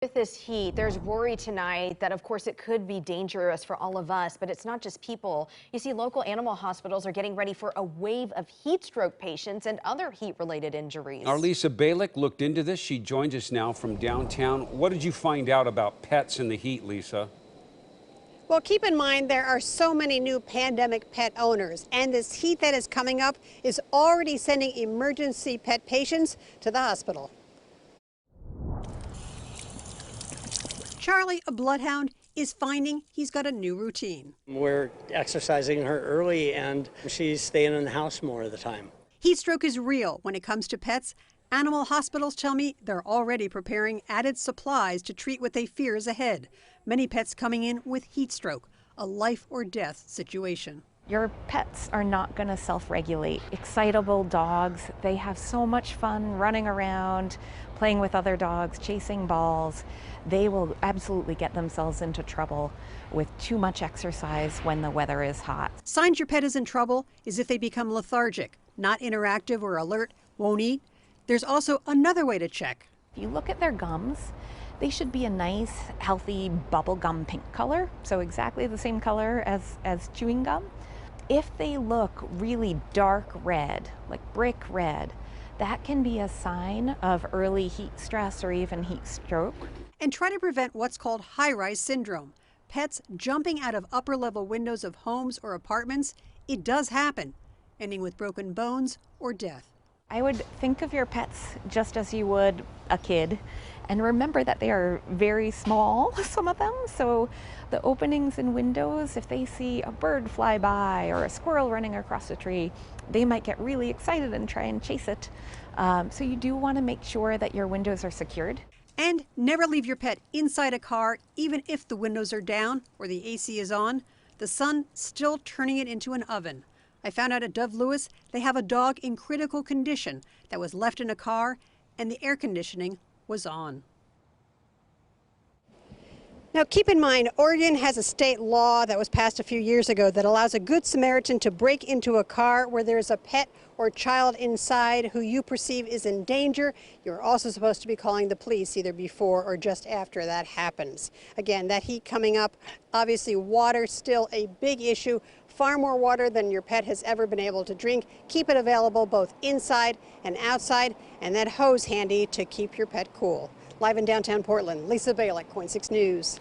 With this heat, there's worry tonight that, of course, it could be dangerous for all of us, but it's not just people. You see, local animal hospitals are getting ready for a wave of heat stroke patients and other heat-related injuries. Our Lisa Balick looked into this. She joins us now from downtown. What did you find out about pets in the heat, Lisa? Well, keep in mind there are so many new pandemic pet owners, and this heat that is coming up is already sending emergency pet patients to the hospital. Charlie, a bloodhound, is finding he's got a new routine. We're exercising her early, and she's staying in the house more of the time. Heat stroke is real when it comes to pets. Animal hospitals tell me they're already preparing added supplies to treat what they fear is ahead. Many pets coming in with heat stroke, a life or death situation. Your pets are not going to self-regulate. Excitable dogs, they have so much fun running around, playing with other dogs, chasing balls. They will absolutely get themselves into trouble with too much exercise when the weather is hot. Signs your pet is in trouble is if they become lethargic, not interactive or alert, won't eat. There's also another way to check. If you look at their gums, they should be a nice, healthy bubblegum pink color, so exactly the same color as chewing gum. If they look really dark red, like brick red, that can be a sign of early heat stress or even heat stroke. And try to prevent what's called high-rise syndrome. Pets jumping out of upper-level windows of homes or apartments. It does happen, ending with broken bones or death. I would think of your pets just as you would a kid, and remember that they are very small, some of them, so the openings in windows, if they see a bird fly by or a squirrel running across a tree, they might get really excited and try and chase it. So you do want to make sure that your windows are secured. And never leave your pet inside a car, even if the windows are down or the AC is on. The sun still turning it into an oven. I found out at Dove Lewis they have a dog in critical condition that was left in a car and the air conditioning was on. Now keep in mind, Oregon has a state law that was passed a few years ago that allows a Good Samaritan to break into a car where there's a pet or child inside who you perceive is in danger. You're also supposed to be calling the police either before or just after that happens. Again, that heat coming up, obviously water still a big issue. Far more water than your pet has ever been able to drink. Keep it available both inside and outside, and that hose handy to keep your pet cool. Live in downtown Portland, Lisa Balick, KOIN 6 News.